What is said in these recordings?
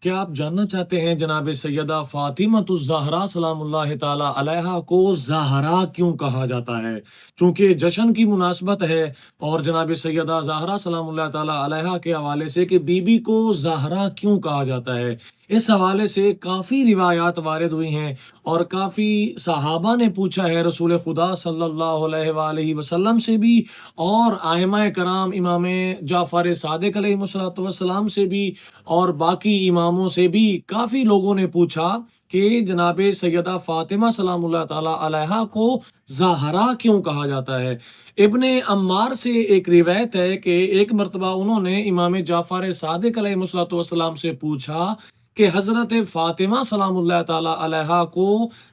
क्या आप जानना चाहते हैं जनाब सैयदा फातिमा ज़हरा सलाम अल्लाह ताला अलैहा को ज़हरा क्यों कहा जाता है? चूंकि जश्न की मुनासबत है और जनाब सैयदा ज़हरा सलाम अल्लाह ताला अलैहा के हवाले से कि बीबी को ज़हरा क्यों कहा जाता है, इस हवाले से काफ़ी रिवायात वारिद हुई हैं और काफ़ी सहाबा ने पूछा है रसूल खुदा सल्लल्लाहु अलैहि वसल्लम से भी और आइमा कराम इमाम जाफ़र सादिक अलैहिस्सलातु वस्सलाम से भी और बाकी इमामों से भी काफ़ी लोगों ने पूछा कि जनाब सैयदा फ़ातिमा सलामुल्लाह ताला अलैहा को ज़हरा क्यों कहा जाता है। इब्ने अम्मार से एक रिवायत है कि एक मर्तबा उन्होंने इमाम जाफ़र सादिक अलैहिस्सलातु वस्सलाम से पूछा कि हज़रत फ़ातिमा सलामुल्लाह ताला अलैहा को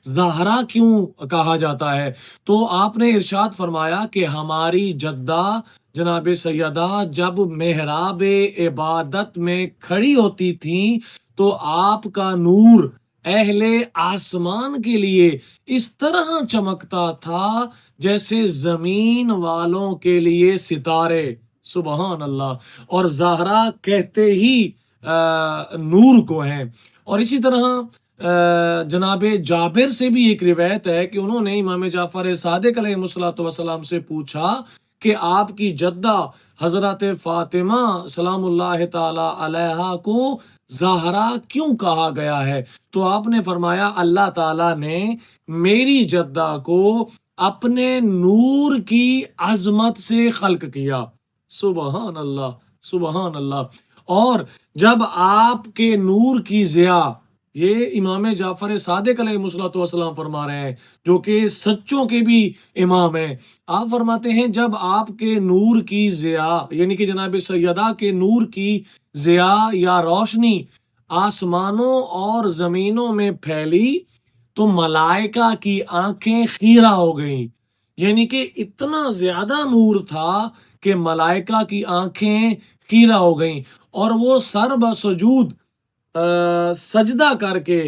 ज़हरा क्यों कहा जाता है? तो आपने इरशाद फरमाया कि हमारी जद्दा जनाब सैयदा जब मेहराब इबादत में खड़ी होती थी तो आपका नूर अहले आसमान के लिए इस तरह चमकता था जैसे जमीन वालों के लिए सितारे। सुबहान अल्लाह। और ज़हरा कहते ही नूर को है। और इसी तरह जनाब जाबिर से भी एक रिवायत है कि उन्होंने इमाम जाफर सादिक अलैहिस्सलातु वस्सलाम से पूछा कि आपकी जद्दा हजरत फातिमा सलामुल्लाह ताला अलैहा को ज़हरा क्यों कहा गया है? तो आपने फरमाया अल्लाह ताला ने मेरी जद्दा को अपने नूर की अजमत से खल्क किया। सुबहान अल्लाह, सुबहान अल्लाह। और जब आपके नूर की ज़िया, ये इमाम जाफर सादिक अलैहिस्सलातु वस्सलाम फरमा रहे हैं जो कि सच्चों के भी इमाम हैं। आप फरमाते हैं जब आपके नूर की ज़िया यानी कि जनाब सैयदा के नूर की ज़िया या रोशनी आसमानों और ज़मीनों में फैली तो मलाइका की आंखें खीरा हो गईं। यानी कि इतना ज्यादा नूर था कि मलाइका की आंखें खीरा हो गईं और वो सर बसजूद सजदा करके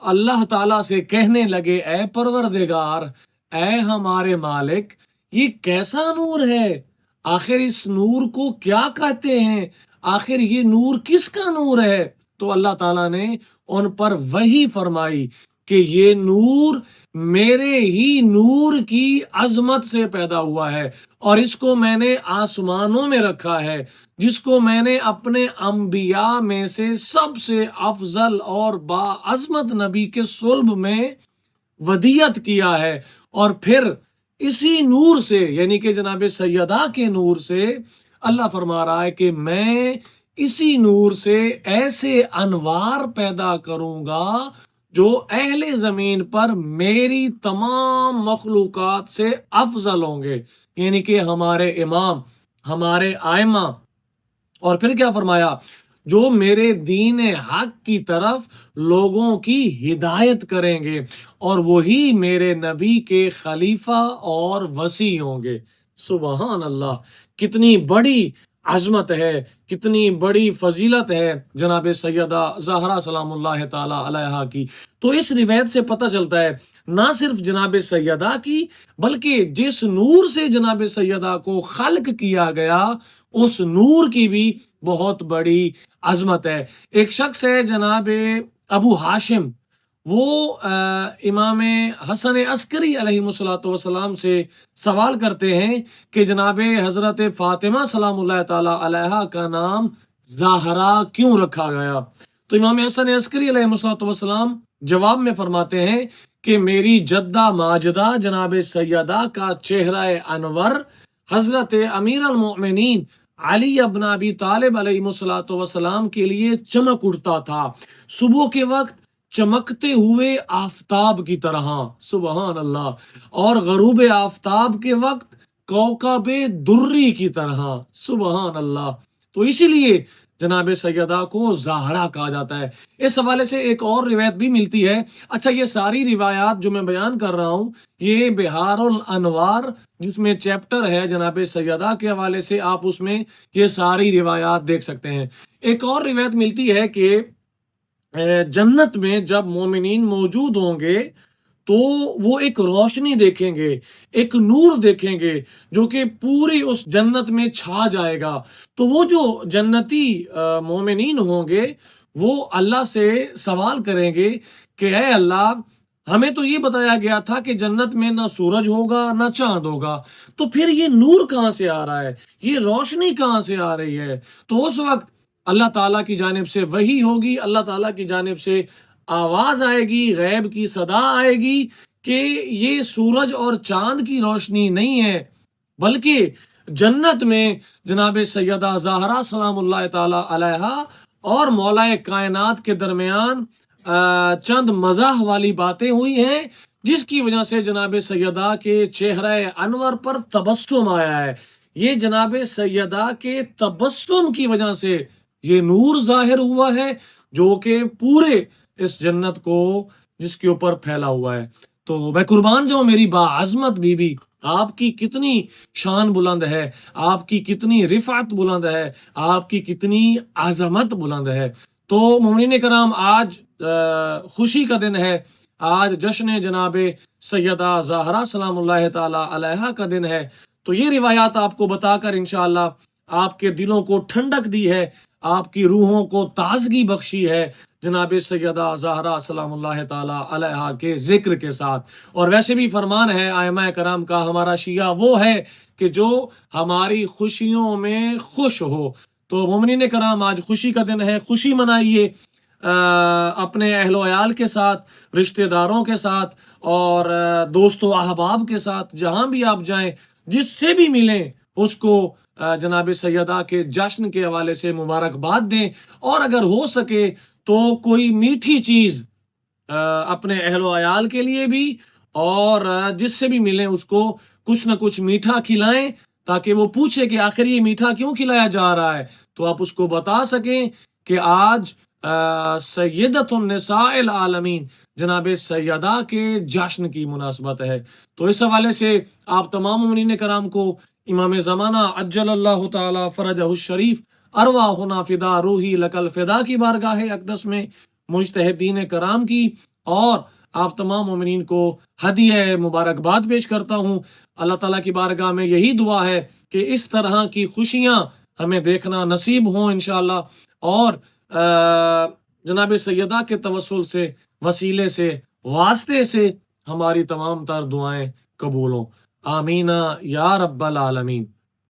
अल्लाह ताला से कहने लगे, ए परवरदिगार, ए हमारे मालिक, ये कैसा नूर है? आखिर इस नूर को क्या कहते हैं? आखिर ये नूर किसका नूर है? तो अल्लाह ताला ने उन पर वही फरमाई कि ये नूर मेरे ही नूर की अजमत से पैदा हुआ है और इसको मैंने आसमानों में रखा है, जिसको मैंने अपने अंबिया में से सबसे अफजल और बाअज़मत नबी के सुल्ब में वदियत किया है। और फिर इसी नूर से यानी कि जनाब सैयदा के नूर से अल्लाह फरमा रहा है कि मैं इसी नूर से ऐसे अनवार पैदा करूंगा जो अहले जमीन पर मेरी तमाम मखलूकात से अफजल होंगे, यानी कि हमारे इमाम, हमारे आइमा। और फिर क्या फरमाया, जो मेरे दीन हक की तरफ लोगों की हिदायत करेंगे और वही मेरे नबी के खलीफा और वसी होंगे। सुबहान अल्लाह। कितनी बड़ी अजमत है, कितनी बड़ी फजीलत है जनाब सैयदा ज़हरा सलामुल्लाह ताला अलैहा की। तो इस रिवायत से पता चलता है ना सिर्फ जनाब सैयदा की बल्कि जिस नूर से जनाब सैयदा को खल्क किया गया उस नूर की भी बहुत बड़ी अजमत है। एक शख्स है जनाब अबू हाशिम, वो इमाम हसन अस्करी अलैहिस्सलातु वस्सलाम से सवाल करते हैं कि जनाब हजरत फातिमा सलामुल्लाह ताला अलैहा का नाम ज़हरा क्यों रखा गया? तो इमाम हसन अस्करी अलैहिस्सलातु वस्सलाम जवाब में फरमाते हैं कि मेरी जद्दा माजदा जनाब सैयदा का चेहरा अनवर हजरत अमीर अल मोमिनीन अली इब्न अबी तालिब अलैहिस्सलातु वस्सलाम के लिए चमक उठता था, सुबह के वक्त चमकते हुए आफताब की तरह। सुबहान अल्लाह। और गरूब आफताब के वक्त कौकबे दुर्री की तरह। सुबहान अल्लाह। तो इसीलिए जनाब सैयदा को ज़हरा कहा जाता है। इस हवाले से एक और रिवायत भी मिलती है। अच्छा, ये सारी रिवायात जो मैं बयान कर रहा हूँ ये बिहारुल अनवार जिसमें चैप्टर है जनाब सैयदा के हवाले से, आप उसमें ये सारी रिवायात देख सकते हैं। एक और रिवायत मिलती है कि जन्नत में जब मोमिनीन मौजूद होंगे तो वो एक रोशनी देखेंगे, एक नूर देखेंगे जो कि पूरी उस जन्नत में छा जाएगा। तो वो जो जन्नती मोमिनीन होंगे وہ اللہ سے سوال کریں گے کہ اے اللہ، ہمیں تو یہ بتایا گیا تھا کہ جنت میں نہ سورج ہوگا نہ چاند ہوگا، تو پھر یہ نور کہاں سے آ رہا ہے، یہ روشنی کہاں سے آ رہی ہے؟ تو اس وقت اللہ تعالیٰ کی جانب سے وحی ہوگی، اللہ تعالیٰ کی جانب سے آواز آئے گی، غیب کی صدا آئے گی کہ یہ سورج اور چاند کی روشنی نہیں ہے، بلکہ جنت میں جناب سیدہ زہرا سلام اللہ تعالی علیہا اور مولا کائنات کے درمیان چند مزاح والی باتیں ہوئی ہیں، جس کی وجہ سے جناب سیدہ کے چہرہ انور پر تبسم آیا ہے۔ یہ جناب سیدہ کے تبسم کی وجہ سے یہ نور ظاہر ہوا ہے، جو کہ پورے اس جنت کو جس کے اوپر پھیلا ہوا ہے۔ تو میں قربان جاؤں میری باعظمت بیوی، آپ کی کتنی شان بلند ہے، آپ کی کتنی رفعت بلند ہے، آپ کی کتنی عظمت بلند ہے۔ تو مومنین کرام، آج خوشی کا دن ہے، آج جشن جناب سیدہ زہرا سلام اللہ تعالی علیہا کا دن ہے۔ تو یہ روایات آپ کو بتا کر انشاءاللہ آپ کے دلوں کو ٹھنڈک دی ہے، آپ کی روحوں کو تازگی بخشی ہے جناب سیدہ زہرا سلام اللہ تعالی علیہا کے ذکر کے ساتھ۔ اور ویسے بھی فرمان ہے ائمہ کرام کا، ہمارا شیعہ وہ ہے کہ جو ہماری خوشیوں میں خوش ہو۔ تو مومنین کرام، آج خوشی کا دن ہے، خوشی منائیے اپنے اہل و عیال کے ساتھ، رشتہ داروں کے ساتھ، اور دوست و احباب کے ساتھ، جہاں بھی آپ جائیں، جس سے بھی ملیں اس کو جناب سیدہ کے جشن کے حوالے سے مبارکباد دیں، اور اگر ہو سکے تو کوئی میٹھی چیز اپنے اہل و عیال کے لیے بھی، اور جس سے بھی ملیں اس کو کچھ نہ کچھ میٹھا کھلائیں، تاکہ وہ پوچھے کہ آخر یہ میٹھا کیوں کھلایا جا رہا ہے، تو آپ اس کو بتا سکیں کہ آج سیدۃ النساء العالمین جناب سیدہ کے جشن کی مناسبت ہے۔ تو اس حوالے سے آپ تمام مومنین کرام کو امام زمانہ عجل اللہ تعالی فرجہ الشریف ارواحنا فدا روحی لکل فدا کی بارگاہ اقدس میں، مجتہدین کرام کی، اور آپ تمام مومنین کو ہدیہ مبارکباد پیش کرتا ہوں۔ اللہ تعالیٰ کی بارگاہ میں یہی دعا ہے کہ اس طرح کی خوشیاں ہمیں دیکھنا نصیب ہوں انشاءاللہ، اور جناب سیدہ کے توسل سے، وسیلے سے، واسطے سے ہماری تمام تر دعائیں قبول ہوں۔ آمین یا رب العالمین۔